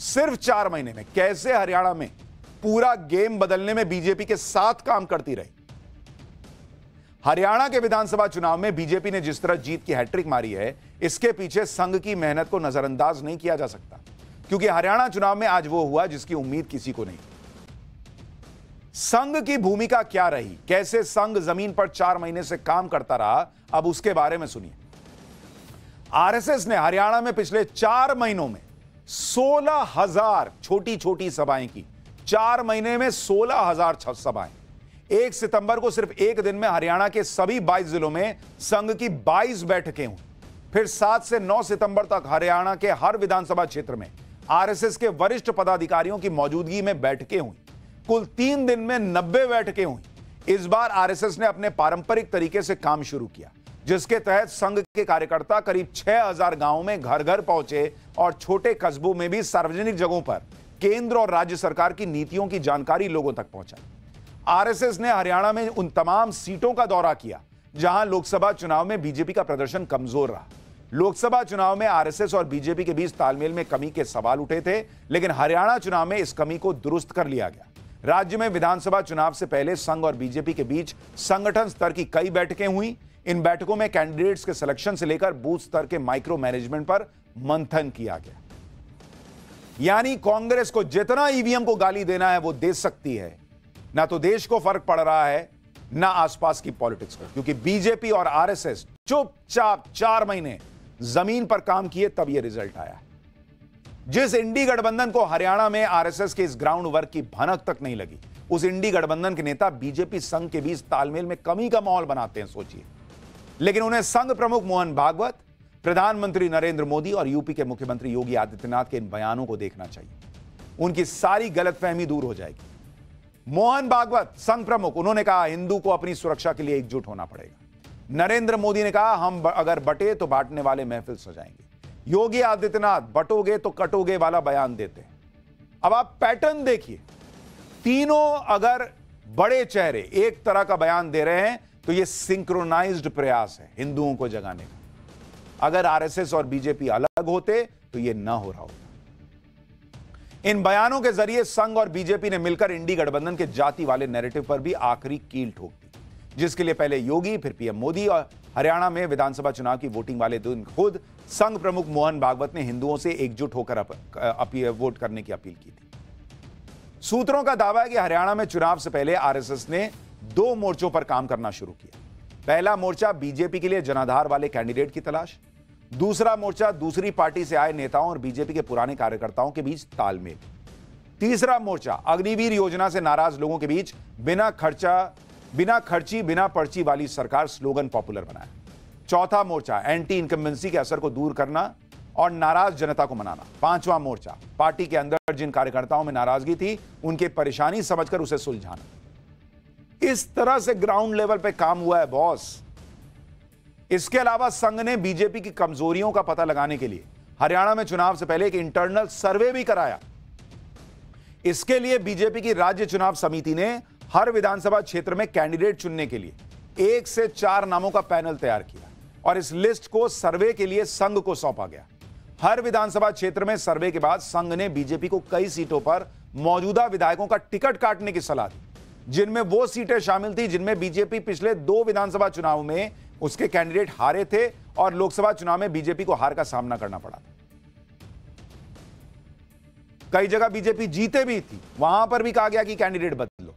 सिर्फ 4 महीने में कैसे हरियाणा में पूरा गेम बदलने में बीजेपी के साथ काम करती रही। हरियाणा के विधानसभा चुनाव में बीजेपी ने जिस तरह जीत की हैट्रिक मारी है, इसके पीछे संघ की मेहनत को नजरअंदाज नहीं किया जा सकता, क्योंकि हरियाणा चुनाव में आज वो हुआ जिसकी उम्मीद किसी को नहीं। संघ की भूमिका क्या रही, कैसे संघ जमीन पर 4 महीने से काम करता रहा, अब उसके बारे में सुनिए। आरएसएस ने हरियाणा में पिछले 4 महीनों में 16,000 छोटी छोटी सभाएं की। 4 महीने में 16,000 सभाएं। 1 सितंबर को सिर्फ एक दिन में हरियाणा के सभी 22 जिलों में संघ की 22 बैठकें हुई। फिर 7 से 9 सितंबर तक हरियाणा के हर विधानसभा क्षेत्र में आरएसएस के वरिष्ठ पदाधिकारियों की मौजूदगी में बैठकें हुई। कुल 3 दिन में 90 बैठकें हुई। इस बार आरएसएस ने अपने पारंपरिक तरीके से काम शुरू किया, जिसके तहत संघ के कार्यकर्ता करीब 6,000 गांवों में घर घर पहुंचे और छोटे कस्बों में भी सार्वजनिक जगहों पर केंद्र और राज्य सरकार की नीतियों की जानकारी लोगों तक पहुंचा। आरएसएस ने हरियाणा में उन तमाम सीटों का दौरा किया जहां लोकसभा चुनाव में बीजेपी का प्रदर्शन कमजोर रहा। लोकसभा चुनाव में आरएसएस और बीजेपी के बीच तालमेल में कमी के सवाल उठे थे, लेकिन हरियाणा चुनाव में इस कमी को दुरुस्त कर लिया गया। राज्य में विधानसभा चुनाव से पहले संघ और बीजेपी के बीच संगठन स्तर की कई बैठकें हुई। इन बैठकों में कैंडिडेट्स के सिलेक्शन से लेकर बूथ स्तर के माइक्रो मैनेजमेंट पर मंथन किया गया। यानी कांग्रेस को जितना ईवीएम को गाली देना है वो दे सकती है, ना तो देश को फर्क पड़ रहा है ना आसपास की पॉलिटिक्स को, क्योंकि बीजेपी और आरएसएस चुपचाप 4 महीने जमीन पर काम किए, तब यह रिजल्ट आया। जिस इंडी गठबंधन को हरियाणा में आरएसएस के इस ग्राउंड वर्क की भनक तक नहीं लगी, उस इंडी गठबंधन के नेता बीजेपी संघ के बीच तालमेल में कमी का माहौल बनाते हैं, सोचिए। लेकिन उन्हें संघ प्रमुख मोहन भागवत, प्रधानमंत्री नरेंद्र मोदी और यूपी के मुख्यमंत्री योगी आदित्यनाथ के इन बयानों को देखना चाहिए। उनकी सारी गलतफहमी दूर हो जाएगी। मोहन भागवत संघ प्रमुख, उन्होंने कहा हिंदू को अपनी सुरक्षा के लिए एकजुट होना पड़ेगा। नरेंद्र मोदी ने कहा हम अगर बटे तो बांटने वाले महफिल सजाएंगे। योगी आदित्यनाथ बटोगे तो कटोगे वाला बयान देते हैं। अब आप पैटर्न देखिए, तीनों अगर बड़े चेहरे एक तरह का बयान दे रहे हैं तो यह सिंक्रोनाइज्ड प्रयास है हिंदुओं को जगाने का। अगर आरएसएस और बीजेपी अलग होते तो यह ना हो रहा होता। इन बयानों के जरिए संघ और बीजेपी ने मिलकर इंडी गठबंधन के जाति वाले नैरेटिव पर भी आखिरी कील ठोक दी, जिसके लिए पहले योगी फिर पीएम मोदी और हरियाणा में विधानसभा चुनाव की वोटिंग वाले दिन खुद संघ प्रमुख मोहन भागवत ने हिंदुओं से एकजुट होकर वोट करने की अपील की थी। सूत्रों का दावा है कि हरियाणा में चुनाव से पहले आरएसएस ने 2 मोर्चों पर काम करना शुरू किया। पहला मोर्चा बीजेपी के लिए जनाधार वाले कैंडिडेट की तलाश, दूसरा मोर्चा दूसरी पार्टी से आए नेताओं और बीजेपी के पुराने कार्यकर्ताओं के बीच तालमेल, तीसरा मोर्चा अग्निवीर योजना से नाराज लोगों के बीच बिना खर्ची बिना पर्ची वाली सरकार स्लोगन पॉपुलर बनाया, चौथा मोर्चा एंटी इनकम्बेंसी के असर को दूर करना और नाराज जनता को मनाना, पांचवा मोर्चा पार्टी के अंदर जिन कार्यकर्ताओं में नाराजगी थी उनकी परेशानी समझकर उसे सुलझाना। इस तरह से ग्राउंड लेवल पे काम हुआ है बॉस। इसके अलावा संघ ने बीजेपी की कमजोरियों का पता लगाने के लिए हरियाणा में चुनाव से पहले एक इंटरनल सर्वे भी कराया। इसके लिए बीजेपी की राज्य चुनाव समिति ने हर विधानसभा क्षेत्र में कैंडिडेट चुनने के लिए 1 से 4 नामों का पैनल तैयार किया और इस लिस्ट को सर्वे के लिए संघ को सौंपा गया। हर विधानसभा क्षेत्र में सर्वे के बाद संघ ने बीजेपी को कई सीटों पर मौजूदा विधायकों का टिकट काटने की सलाह दी, जिनमें वो सीटें शामिल थी जिनमें बीजेपी पिछले 2 विधानसभा चुनाव में उसके कैंडिडेट हारे थे और लोकसभा चुनाव में बीजेपी को हार का सामना करना पड़ा था। कई जगह बीजेपी जीते भी थी, वहां पर भी कहा गया कि कैंडिडेट बदलो।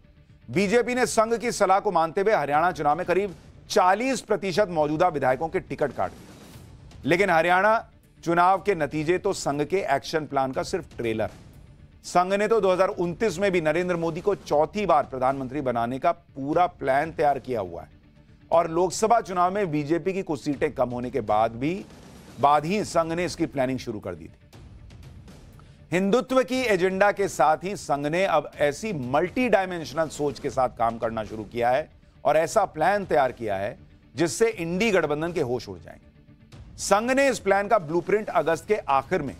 बीजेपी ने संघ की सलाह को मानते हुए हरियाणा चुनाव में करीब 40% मौजूदा विधायकों के टिकट काट दिए। लेकिन हरियाणा चुनाव के नतीजे तो संघ के एक्शन प्लान का सिर्फ ट्रेलर है। संघ ने तो 2029 में भी नरेंद्र मोदी को चौथी बार प्रधानमंत्री बनाने का पूरा प्लान तैयार किया हुआ है और लोकसभा चुनाव में बीजेपी की कुछ सीटें कम होने के बाद ही संघ ने इसकी प्लानिंग शुरू कर दी थी। हिंदुत्व की एजेंडा के साथ ही संघ ने अब ऐसी मल्टी डायमेंशनल सोच के साथ काम करना शुरू किया है और ऐसा प्लान तैयार किया है जिससे इंडी गठबंधन के होश उड़ जाएंगे। संघ ने इस प्लान का ब्लूप्रिंट अगस्त के आखिर में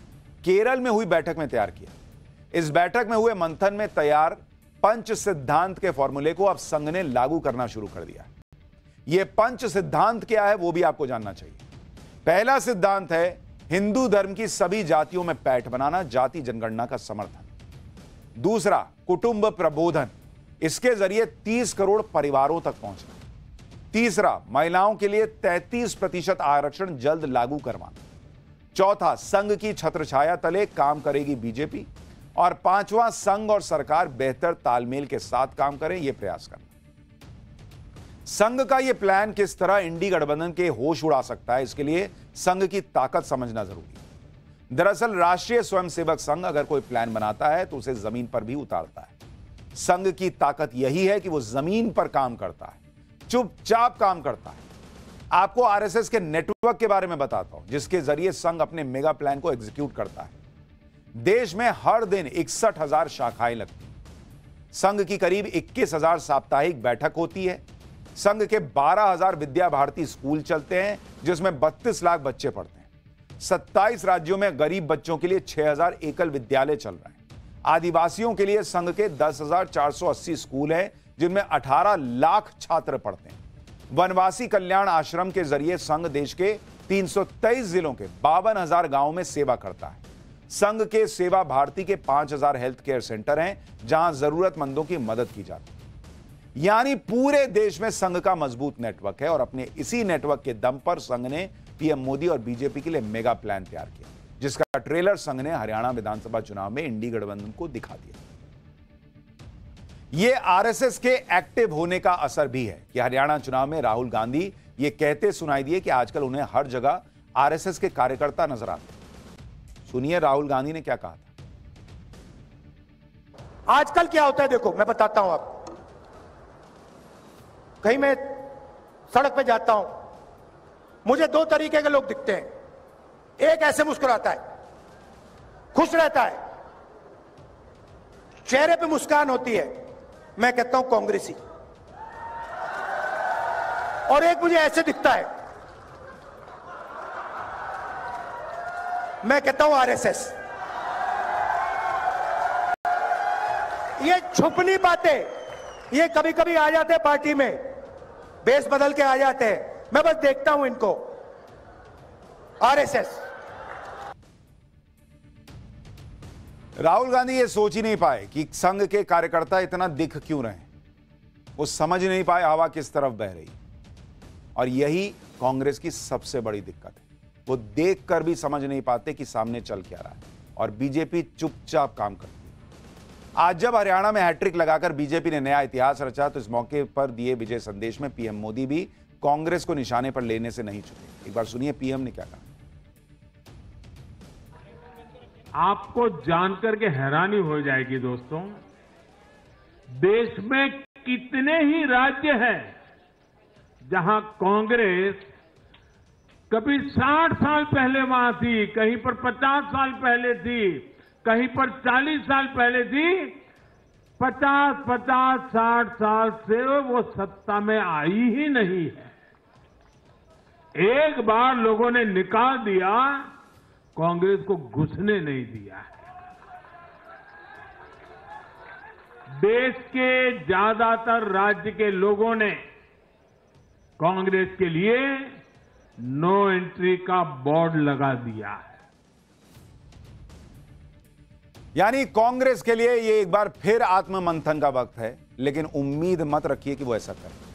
केरल में हुई बैठक में तैयार किया। इस बैठक में हुए मंथन में तैयार पंच सिद्धांत के फॉर्मूले को अब संघ ने लागू करना शुरू कर दिया। यह पंच सिद्धांत क्या है वो भी आपको जानना चाहिए। पहला सिद्धांत है हिंदू धर्म की सभी जातियों में पैठ बनाना, जाति जनगणना का समर्थन। दूसरा, कुटुंब प्रबोधन, इसके जरिए 30 करोड़ परिवारों तक पहुंचना। तीसरा, महिलाओं के लिए 33% आरक्षण जल्द लागू करवाना। चौथा, संघ की छत्रछाया तले काम करेगी बीजेपी। और पांचवा, संघ और सरकार बेहतर तालमेल के साथ काम करें, यह प्रयास करना। संघ का यह प्लान किस तरह इंडी गठबंधन के होश उड़ा सकता है, इसके लिए संघ की ताकत समझना जरूरी है। दरअसल राष्ट्रीय स्वयंसेवक संघ अगर कोई प्लान बनाता है तो उसे जमीन पर भी उतारता है। संघ की ताकत यही है कि वो जमीन पर काम करता है, चुपचाप काम करता है। आपको आरएसएस के नेटवर्क के बारे में बताता हूं, जिसके जरिए संघ अपने मेगा प्लान को एग्जीक्यूट करता है। देश में हर दिन 61,000 शाखाएं लगती हैं। संघ की करीब 21,000 साप्ताहिक बैठक होती है। संघ के 12,000 विद्या भारती स्कूल चलते हैं, जिसमें 32 लाख बच्चे पढ़ते हैं। 27 राज्यों में गरीब बच्चों के लिए 6,000 एकल विद्यालय चल रहे हैं। आदिवासियों के लिए संघ के 10,480 स्कूल हैं, जिनमें 18 लाख छात्र पढ़ते हैं। वनवासी कल्याण आश्रम के जरिए संघ देश के 323 जिलों के 52,000 गांवों में सेवा करता है। संघ के सेवा भारती के 5,000 हेल्थ केयर सेंटर हैं, जहां जरूरतमंदों की मदद की जाती है। यानी पूरे देश में संघ का मजबूत नेटवर्क है और अपने इसी नेटवर्क के दम पर संघ ने पीएम मोदी और बीजेपी के लिए मेगा प्लान तैयार किया, जिसका ट्रेलर संघ ने हरियाणा विधानसभा चुनाव में इंडी गठबंधन को दिखा दिया। यह आरएसएस के एक्टिव होने का असर भी है कि हरियाणा चुनाव में राहुल गांधी ये कहते सुनाई दिए कि आजकल उन्हें हर जगह आरएसएस के कार्यकर्ता नजर आते हैं। सुनिए राहुल गांधी ने क्या कहा था। आजकल क्या होता है, देखो मैं बताता हूं आपको। कहीं मैं सड़क पे जाता हूं, मुझे दो तरीके के लोग दिखते हैं। एक ऐसे मुस्कुराता है, खुश रहता है, चेहरे पे मुस्कान होती है, मैं कहता हूं कांग्रेसी। और एक मुझे ऐसे दिखता है, मैं कहता हूं आरएसएस। ये छुपनी बातें ये कभी कभी आ जाते हैं पार्टी में, बेस बदल के आ जाते हैं। मैं बस देखता हूं इनको, आरएसएस। राहुल गांधी ये सोच ही नहीं पाए कि संघ के कार्यकर्ता इतना दिख क्यों रहे हैं। वो समझ नहीं पाए हवा किस तरफ बह रही। और यही कांग्रेस की सबसे बड़ी दिक्कत है, वो देखकर भी समझ नहीं पाते कि सामने चल क्या रहा है, और बीजेपी चुपचाप काम करती है। आज जब हरियाणा में हैट्रिक लगाकर बीजेपी ने नया इतिहास रचा, तो इस मौके पर दिए विजय संदेश में पीएम मोदी भी कांग्रेस को निशाने पर लेने से नहीं चुके। एक बार सुनिए पीएम ने क्या कहा। आपको जानकर के हैरानी हो जाएगी दोस्तों, देश में कितने ही राज्य हैं जहां कांग्रेस कभी 60 साल पहले वहां थी, कहीं पर 50 साल पहले थी, कहीं पर 40 साल पहले थी। 50-60 साल से वो सत्ता में आई ही नहीं है। एक बार लोगों ने निकाल दिया, कांग्रेस को घुसने नहीं दिया है। देश के ज्यादातर राज्य के लोगों ने कांग्रेस के लिए नो एंट्री का बोर्ड लगा दिया है। यानी कांग्रेस के लिए ये एक बार फिर आत्ममंथन का वक्त है, लेकिन उम्मीद मत रखिए कि वो ऐसा करे।